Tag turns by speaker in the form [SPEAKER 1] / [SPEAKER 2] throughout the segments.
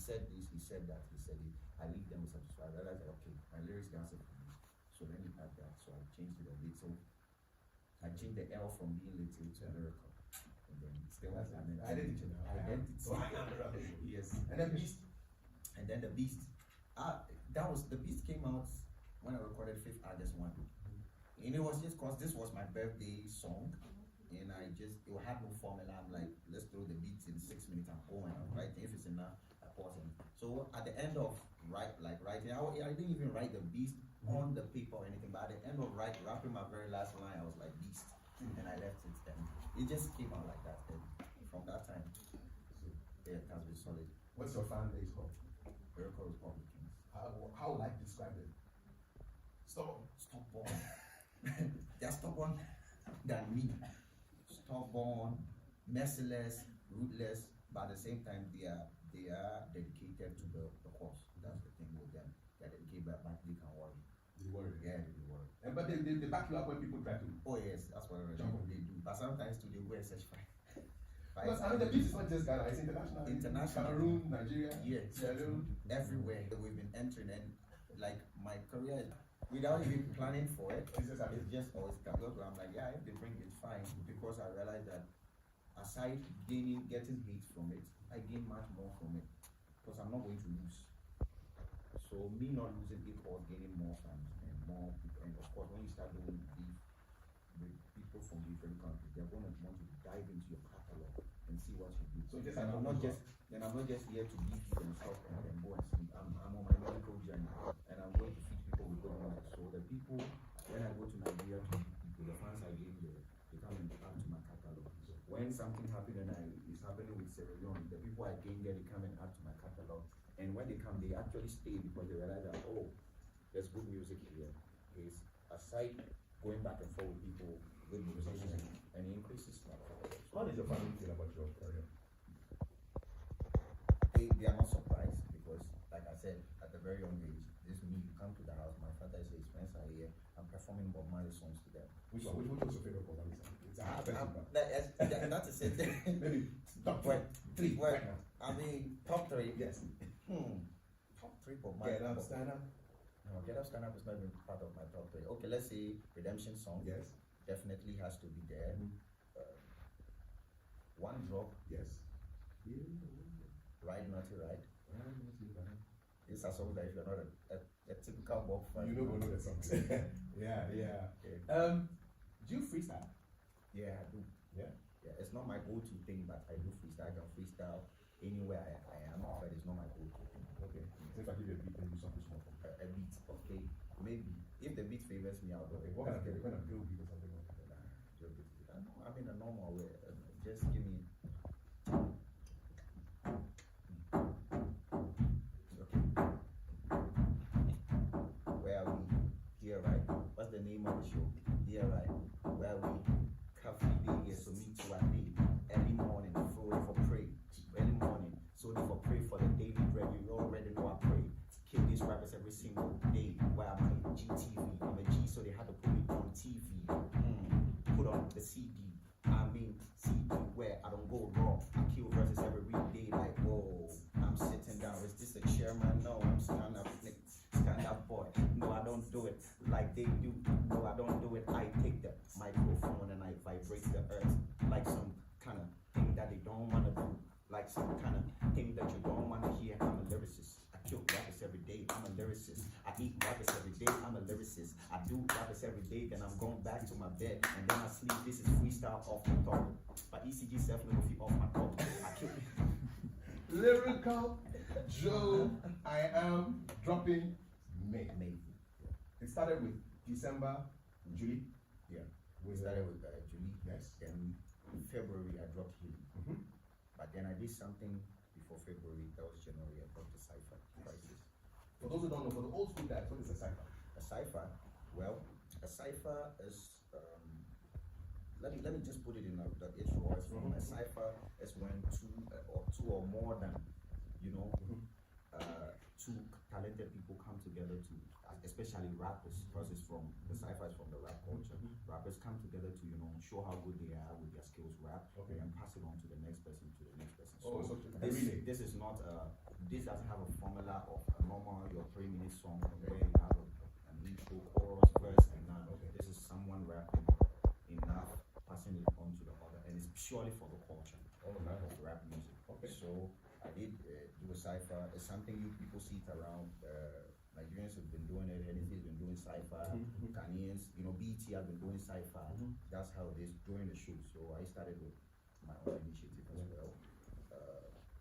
[SPEAKER 1] said this, he said that, he said it. I leave them with something. So I realized that, okay, my lyrics can answer for me. So let me add that. So I changed it a little. I changed the L from being little to lyrical. And then it still has an identity. Yes. And then Beast. And then the Beast. The Beast came out when I recorded 5th August 1. And it was just because this was my birthday song. And it had no formula. I'm like, let's throw the beats in 6 minutes. I'm going. I'm writing. If it's enough, I pause it. So at the end of writing, I didn't even write the Beast on the paper or anything. But at the end of rapping my very last line, I was like, Beast. And I left it. And it just came out like that. And from that time, yeah, it has been solid.
[SPEAKER 2] What's your fan base called?
[SPEAKER 1] Lyrical Republicans.
[SPEAKER 2] How would I describe it?
[SPEAKER 1] Stubborn. They're stubborn than me. Stubborn, merciless, ruthless, but at the same time they are dedicated to the cause. That's the thing with them. They're dedicated, but they can worry.
[SPEAKER 2] They worry.
[SPEAKER 1] Yeah, they worry.
[SPEAKER 2] But they back you up when people try to.
[SPEAKER 1] Oh yes, that's what they do. But sometimes too they go and search fight.
[SPEAKER 2] Because I mean the beat is not just Ghana, it's international. Cameroon, Nigeria,
[SPEAKER 1] Sierra Leone, everywhere that we've been entering, and like my career, without even planning for it, it's just always come. I'm like, yeah, if they bring it, fine. Because I realized that aside getting hate from it, I gain much more from it. Because I'm not going to lose. So me not losing equals gaining more fans and more people. And of course, when you start doing beef with people from different countries, they're going to want to dive into your catalog and see what you do. So I'm not just here to beef you and stuff and then go and sleep. I'm on my medical journey and I'm going to feed people with good news. So the people, when I go to Nigeria to meet people, the fans I gain there, they come and add to my catalog. When something happened and it's happening with Sierra Leone, the people I gain there, they come and add to my catalog. And when they come, they actually stay because they realize that, oh, there's good music here. It's aside going back and forth with people, good musicians, and it increases my catalog.
[SPEAKER 2] What is your family feel about your career?
[SPEAKER 1] They are not surprised because, like I said, at a very young age, this me, you come to the house, my father says, Spencer here, I'm performing Bob Marley songs to them.
[SPEAKER 2] Which was your favorite Bob Marley song?
[SPEAKER 1] That's a thing.
[SPEAKER 2] Maybe top three.
[SPEAKER 1] Well,
[SPEAKER 2] Right now.
[SPEAKER 1] I mean, top 3.
[SPEAKER 2] Yes.
[SPEAKER 1] Top 3 Bob Marley.
[SPEAKER 2] Get Up, Stand Up.
[SPEAKER 1] No, Get Up, Stand Up is not even part of my top 3. Okay, let's say Redemption Song.
[SPEAKER 2] Yes.
[SPEAKER 1] Definitely has to be there. One Drop.
[SPEAKER 2] Yes.
[SPEAKER 1] Ride Naughty Ride. These are songs that if you're not a typical Bob fan,
[SPEAKER 2] you don't know the songs. Yeah.
[SPEAKER 1] Okay.
[SPEAKER 2] Do you freestyle?
[SPEAKER 1] Yeah, I do.
[SPEAKER 2] Yeah.
[SPEAKER 1] It's not my go-to thing, but I do freestyle. I can freestyle anywhere I am, but it's not my go-to thing.
[SPEAKER 2] Okay. So if I give you a beat, then do something small for me.
[SPEAKER 1] A beat, okay. Maybe if the beat favors me, I'll do it.
[SPEAKER 2] What kind of drill beat or something like that?
[SPEAKER 1] I mean a normal way. Just give me. Where are we? Here, right? What's the name of the show? Here, right? Where are we? Cafe day, yes, so me too, I day. Early morning, Friday for pray. Early morning, so they for pray for the daily bread. You already know I pray. Kill these rappers every single day. Where I'm in GTV. I'm a G, so they had to put me on TV. Put on the CD. I mean, CD where I don't go wrong. I kill verses every day, like, whoa. I'm sitting down. Is this a chairman? No, I'm stand up boy. No, I don't do it like they do. No, I don't do it. I take the microphone and I vibrate the earth like some kind of thing that they don't want to do. Like some kind of thing that you don't want to hear. I'm a lyricist. I kill rappers every day. I'm a lyricist. I eat rappers every day. I'm a lyricist. I do rappers every day. Then I'm going back to my bed and then I sleep. This is freestyle off the top. But ECG self never off my top. I kill.
[SPEAKER 2] Lyrical Joe, I am dropping May. It started with December, July.
[SPEAKER 1] Yeah. We started with July.
[SPEAKER 2] Yes.
[SPEAKER 1] Then in February I dropped Healing. But then I did something before February. That was January. I dropped the Cypher Crisis.
[SPEAKER 2] For those who don't know, for the old school guys, what is a cipher?
[SPEAKER 1] A cipher, well, a cipher is let me just put it in the its raw form. A cipher is when two or more than two talented people come together together to, especially rappers, because it's from the cypher is from the rap culture. Rappers come together to show how good they are with their skills, rap, and pass it on to the next person, to the next person.
[SPEAKER 2] So
[SPEAKER 1] this is not this doesn't have a formula of a normal your 3-minute song where you have an intro, chorus, verse, and none. This is someone rapping enough, passing it on to the other, and it's purely for the culture of rap music. So I did do a cypher. It's something you people see it around. Nigerians have been doing it. NSA has been doing cypher. Ghanaians, BET have been doing cypher. That's how it is during the show. So I started with my own initiative as well.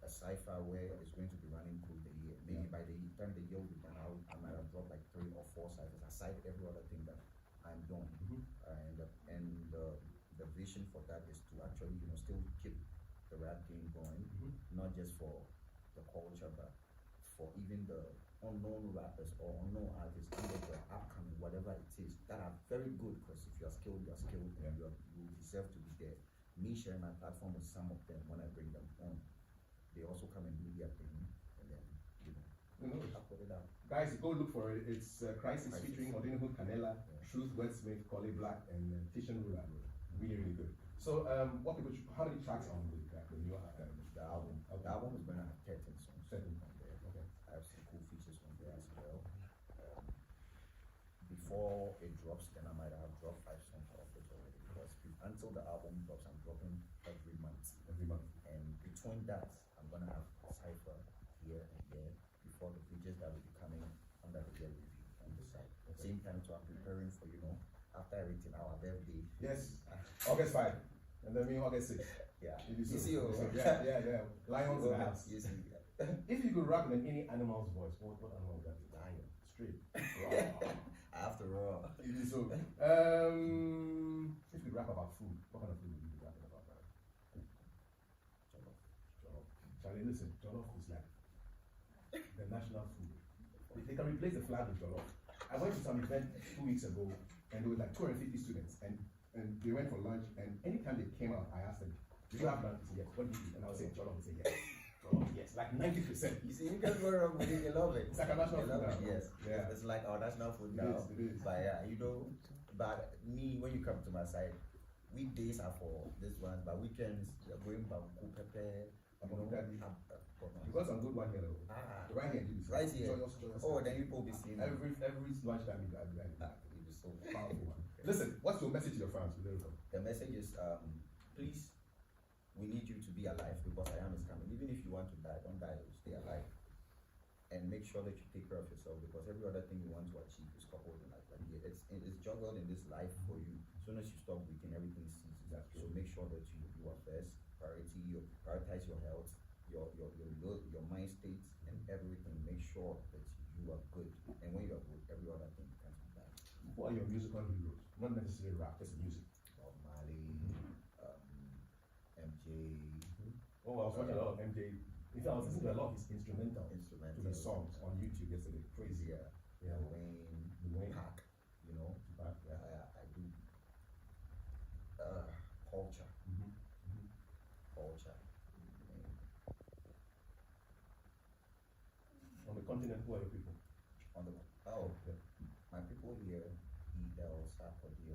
[SPEAKER 1] A cypher where it's going to be running through the year. Maybe by the time the year will be done, I might have dropped like 3 or 4 cyphers aside every other thing that I'm doing. And the vision for that is to actually still keep the rap game going, not just for the culture, but for even the unknown rappers or unknown artists, either the upcoming, whatever it is, that are very good, because if you're skilled, and you deserve to be there. Me sharing my platform with some of them when I bring them on, they also come and do their thing, and then I put it out.
[SPEAKER 2] Guys, go look for it. It's Crisis featuring Odinho Canela, Truth, Wordsmith, Collie Black, and Tishan Rula. Really, really good. So, how many tracks on the new album?
[SPEAKER 1] The album is going to have 13 songs.
[SPEAKER 2] 7
[SPEAKER 1] on there. Okay. I have some cool features on there as well. Before it drops, then I might have dropped 5 songs off it already, because until the album drops, I'm dropping every month. And between that, I'm going to have a cypher here and there before the features that will be coming under the year review on the side. Same time, so I'm preparing for, after everything, our birthday.
[SPEAKER 2] Yes, August 5. And then August 6.
[SPEAKER 1] Yeah.
[SPEAKER 2] You see, yeah. Lions in the house.
[SPEAKER 1] Yes,
[SPEAKER 2] If you could rap in any animal's voice, what animal would that be?
[SPEAKER 1] Lion.
[SPEAKER 2] Straight.
[SPEAKER 1] I have to roar.
[SPEAKER 2] You do so. If you could rap about food, what kind of food would you be rapping about? Jollof. Charlie, listen, jollof is like the national food. They can replace the flag with jollof. I went to some event 2 weeks ago, and there were like 250 students, and they went for lunch, and anytime they came out, I asked them, "Do you have lunch?" They said, "Yes." "What do you eat?" And I would say, "Jollof." They say, "Yes." Jollof, yes. Like 90%.
[SPEAKER 1] You see, you can't go wrong with it. They love it.
[SPEAKER 2] It's like a national food now.
[SPEAKER 1] Yes.
[SPEAKER 2] Yeah.
[SPEAKER 1] It's like our national food now.
[SPEAKER 2] It is.
[SPEAKER 1] But yeah, but me, when you come to my side, weekdays are for this one, but weekends, you're going bamboo pepper.
[SPEAKER 2] You got some good one here though. Right here, you
[SPEAKER 1] right here. Oh, then you will be seeing
[SPEAKER 2] every lunchtime you do that.
[SPEAKER 1] It is so
[SPEAKER 2] Powerful one. Listen, what's your message to your fans?
[SPEAKER 1] The message is, please, we need you to be alive, because I am is coming. Even if you want to die, don't die, stay alive. And make sure that you take care of yourself, because every other thing you want to achieve is coupled in life. Like it's juggled in this life for you. As soon as you stop breathing, everything ceases. So make sure that you are first priority. You prioritize your health, your mind states, and everything. Make sure that you are good. And when you are good, every other thing becomes bad.
[SPEAKER 2] What are your musical heroes? Not necessarily rap, just music.
[SPEAKER 1] Bob Marley, MJ.
[SPEAKER 2] Oh, I was watching a lot of MJ. In fact, I was listening to a lot of his instrumental to his songs on YouTube yesterday. Crazy.
[SPEAKER 1] Yeah. Wayne Pac,
[SPEAKER 2] Pac,
[SPEAKER 1] I do. Culture. Culture.
[SPEAKER 2] On the continent, who are your people?
[SPEAKER 1] My people here, EL, Sarkodie,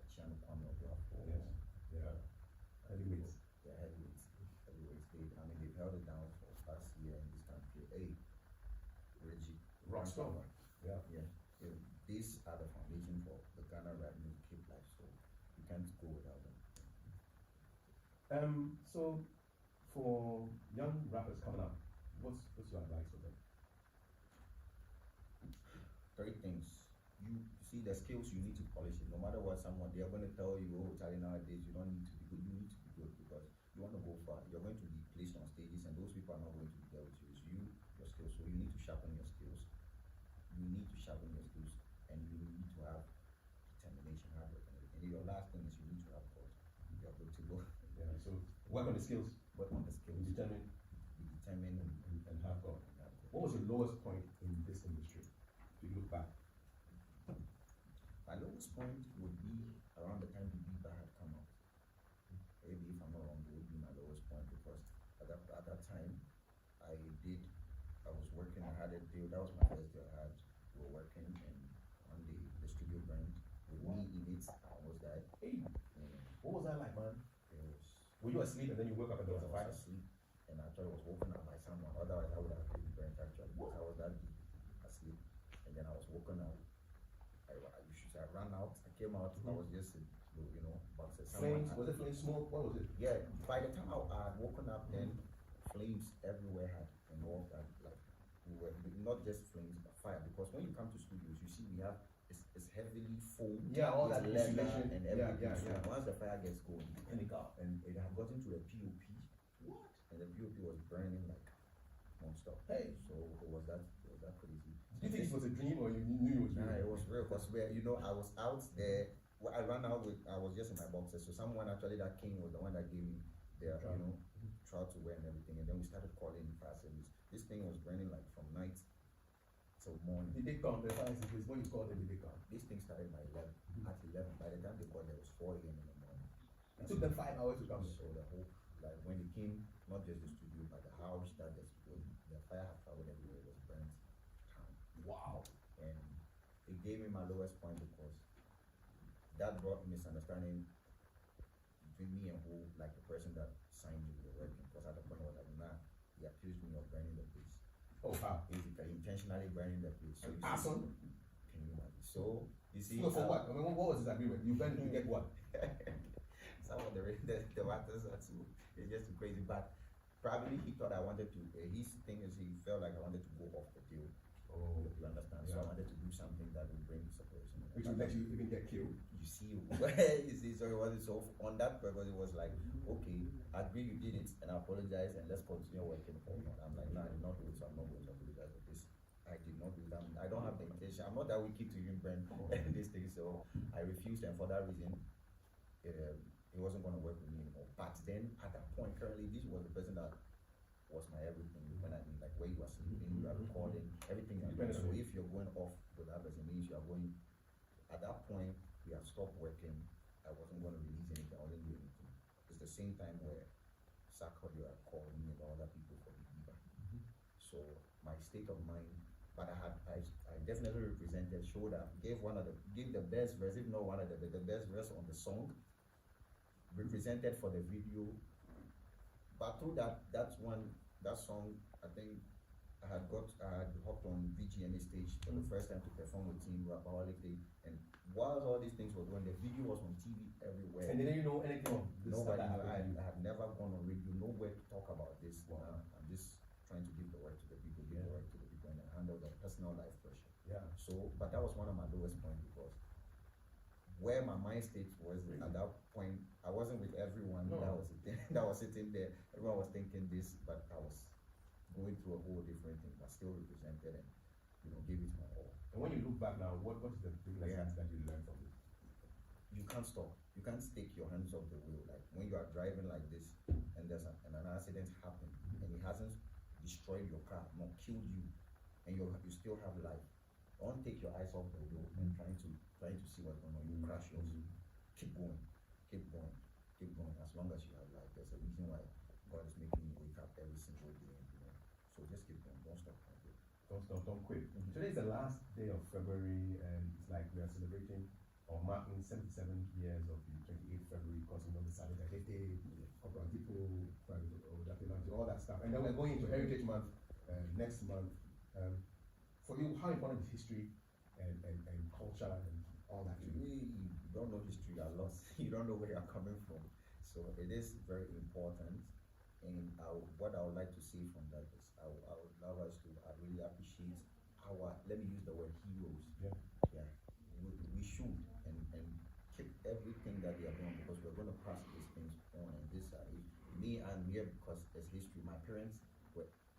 [SPEAKER 1] Chiano Kwame Obiafo.
[SPEAKER 2] Yes. Yeah. Heavyweights.
[SPEAKER 1] They're heavyweights. They've held it down for past year in this country. Hey, Reggie.
[SPEAKER 2] Rockstar. Yeah.
[SPEAKER 1] These are the foundation for the Ghana rap music keep life, so you can't go without them.
[SPEAKER 2] So for young rappers coming up, what's your advice for them?
[SPEAKER 1] 3 things. You see the skills, you need to polish it. No matter what they are going to tell you, oh, Charlie, nowadays you don't need to be good. You need to be good, because you want to go far. You're going to be placed on stages, and those people are not going to be there with you. It's your skills. So you need to sharpen your skills. And you need to have determination, hard work, and everything. And your last thing is you need to have culture. You're good to go.
[SPEAKER 2] Yeah. So work on the skills.
[SPEAKER 1] Work on the skills.
[SPEAKER 2] Be determined and have God. What was your lowest point in this industry? If you look back.
[SPEAKER 1] My lowest point would be around the time Biba had come out. Maybe if I'm not wrong, it would be my lowest point, because at that time I did I was working. I had a deal. That was my first deal I had. We were working, and one day the studio burned with me in it. I almost died.
[SPEAKER 2] Hey, what was that like, man?
[SPEAKER 1] It was.
[SPEAKER 2] Were you asleep and then you woke up and there was a
[SPEAKER 1] I
[SPEAKER 2] fire?
[SPEAKER 1] was asleep, and I thought I was woken up by someone. Otherwise, I would have been burnt actually because I was that deep asleep, and then I was woken up. I ran out. I came out. I was just, boxes.
[SPEAKER 2] Flames? Was it flame smoke? What was it?
[SPEAKER 1] Yeah. By the time I had woken up, then flames everywhere had involved, and like we were not just flames but fire. Because when you come to studios, you see we have it's heavily foam.
[SPEAKER 2] Yeah, all that
[SPEAKER 1] leather
[SPEAKER 2] insulation
[SPEAKER 1] and everything.
[SPEAKER 2] Yeah.
[SPEAKER 1] So once the fire gets going,
[SPEAKER 2] And it got.
[SPEAKER 1] and it had gotten to a POP.
[SPEAKER 2] What?
[SPEAKER 1] And the POP was burning like non-stop.
[SPEAKER 2] Hey.
[SPEAKER 1] So it was that crazy.
[SPEAKER 2] Did you think it was a dream or you knew it was real?
[SPEAKER 1] Nah, it was real because I was out there. Well, I ran out with. I was just in my boxes. So someone actually that came was the one that gave me the trout to wear and everything. And then we started calling fire service. This thing was burning like from night till morning.
[SPEAKER 2] Did they come? The fire service, when you called them, did they come?
[SPEAKER 1] This thing started by 11. At 11, by the time they called, it was 4 a.m. in the morning.
[SPEAKER 2] It took them 5 hours to come.
[SPEAKER 1] So the whole, like when it came, not just the studio, but the house that the fire had traveled everywhere. It was burnt down.
[SPEAKER 2] Wow.
[SPEAKER 1] And it gave me my lowest point because that brought misunderstanding between me and like the person that signed me the working. Because at the point I was like, nah, he accused me of burning the place.
[SPEAKER 2] Oh, wow.
[SPEAKER 1] Basically, intentionally burning the place. So
[SPEAKER 2] Arson?
[SPEAKER 1] Can you imagine? So you see.
[SPEAKER 2] So for what? I mean, what was his agreement? You burned to get what?
[SPEAKER 1] Some of the matters are too. It's just too crazy. But probably he thought I wanted to. His thing is he felt like I wanted to go off the deal.
[SPEAKER 2] Oh,
[SPEAKER 1] You understand? So I wanted to do something that would bring separation.
[SPEAKER 2] which would let you even get killed.
[SPEAKER 1] You see, so it wasn't so on that purpose. It was like, okay, I agree you did it, and I apologize, and let's continue working forward. I'm like, nah, I did not do it, so I'm not going to apologize for this. I did not do it. I don't have the intention. I'm not that wicked to even burn this thing, so I refused, and for that reason, it wasn't going to work with me anymore. But then, at that point, currently, this was the person that was my everything. When I mean, like where you are sleeping, you are recording, everything. So if you're going off with that person, means you are going. At that point, we have stopped working. I wasn't going to release anything. I wasn't doing anything. It's the same time where Sarkodie had called me and other people for the Viva. So my state of mind, but I definitely represented, showed up, gave the best verse, if not one of the best verse on the song, represented for the video. But through that song, I think I had hopped on VGMA stage for the first time to perform with Team Rapaholic Day, and while all these things were going, the video was on TV everywhere.
[SPEAKER 2] And didn't you know anything of this?
[SPEAKER 1] Nobody knew. I had never gone on radio, nowhere to talk about this.
[SPEAKER 2] Wow.
[SPEAKER 1] I'm just trying to give the word to the people, and handle the personal life pressure.
[SPEAKER 2] Yeah.
[SPEAKER 1] So, but that was one of my lowest points because where my mind state was at that point, I wasn't with everyone that was sitting there. Everyone was thinking this, but I was going through a whole different thing, but still represented and gave it my all.
[SPEAKER 2] And when you look back now, what is the big lessons that you learned from it?
[SPEAKER 1] You can't stop. You can't take your hands off the wheel. Like when you are driving like this, and there's an accident happened, and it hasn't destroyed your car, not killed you, and you still have life. Don't take your eyes off the wheel and trying to see what's going on. You crash yours. Keep going. As long as you have life, there's a reason why God is making you wake up every single day. So just keep going. Don't stop.
[SPEAKER 2] Don't stop. Don't quit. Today is the last day of February, and it's like we are celebrating or marking 77 years of the 28th February, because the Saturday Day, all that stuff. And then we're going into Heritage Month next month. For you, how important is history and culture and all that?
[SPEAKER 1] You don't know history, you are lost. You don't know where you're coming from. So it is very important. And what I would like to say from that is I would love us to really appreciate let me use the word heroes.
[SPEAKER 2] Yeah.
[SPEAKER 1] We should and keep everything that they are doing, because we're going to pass these things on. And this me, I'm here because there's history. My parents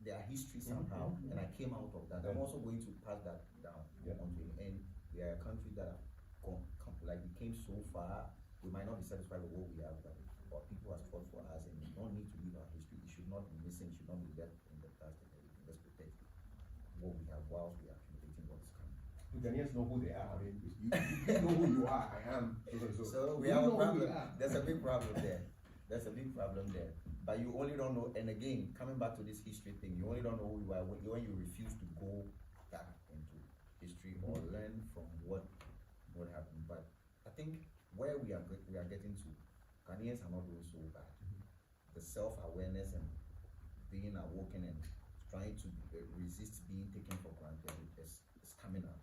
[SPEAKER 1] they are history somehow, and I came out of that. I'm also going to pass that down onto him. And we are a country that we came so far. We might not be satisfied with what we have, but people have fought for us, and we don't need to leave our history. It should not be missing, should not be left in the past and everything. Let's protect what we have whilst we are accumulating what is coming.
[SPEAKER 2] Do Ghanaians know who they are? I mean, you know who you are. I am.
[SPEAKER 1] So we have a problem. There's a big problem there. but you only don't know. And again, coming back to this history thing, you only don't know who you are when you refuse to go back into history or learn from what happened. But I think where we are getting to, Ghanaians are not doing so bad. The self-awareness and being awoken and trying to resist being taken for granted is coming up.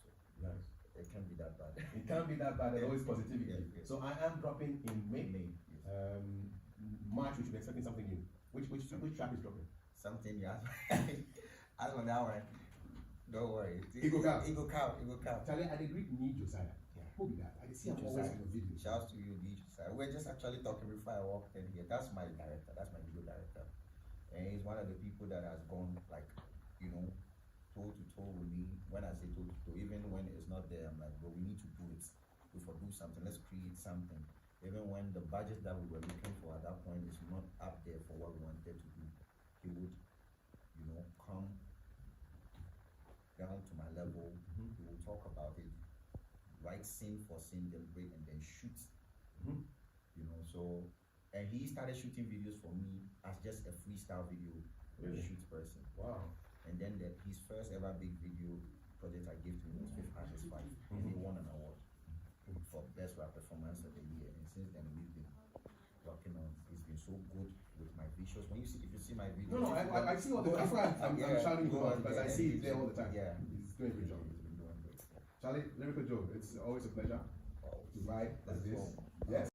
[SPEAKER 1] So
[SPEAKER 2] Nice.
[SPEAKER 1] it can't be that bad.
[SPEAKER 2] It can't be that bad. There's always positivity.
[SPEAKER 1] Yeah.
[SPEAKER 2] So I am dropping in May.
[SPEAKER 1] Yes.
[SPEAKER 2] March we should be expecting something new. Which track is dropping?
[SPEAKER 1] Something you ask. As on that one, don't worry.
[SPEAKER 2] Ego Cow.
[SPEAKER 1] Charlie,
[SPEAKER 2] I did need Josiah. Yeah. Who be that? I can see him always in the video.
[SPEAKER 1] Shouts to you, DJ. We're just actually talking before I walked in here. That's my director. That's my video director. And he's one of the people that has gone like, toe to toe with me. When I say toe to toe, even when it's not there, I'm like, bro, we need to do it. We for do something. Let's create something. Even when the budget that we were looking for at that point is not up there for what we wanted to do, he would, come down to my level. He will talk about it, write scene for scene, deliberate, and then shoot. So, and he started shooting videos for me as just a freestyle video shoot person.
[SPEAKER 2] Wow.
[SPEAKER 1] And then his first ever big video project I gave to him was Fifth Artist 5, and he won an award for best rap performance of the year. And since then we've been working on. It's been so good with my visuals. If you see my videos,
[SPEAKER 2] No, I see all the that's why I'm shouting you out because I see it there all the time.
[SPEAKER 1] Yeah,
[SPEAKER 2] he's doing a good job.
[SPEAKER 1] He's been doing great.
[SPEAKER 2] Charlie, Lyrical Joe, it's always a pleasure to ride like this. Yes.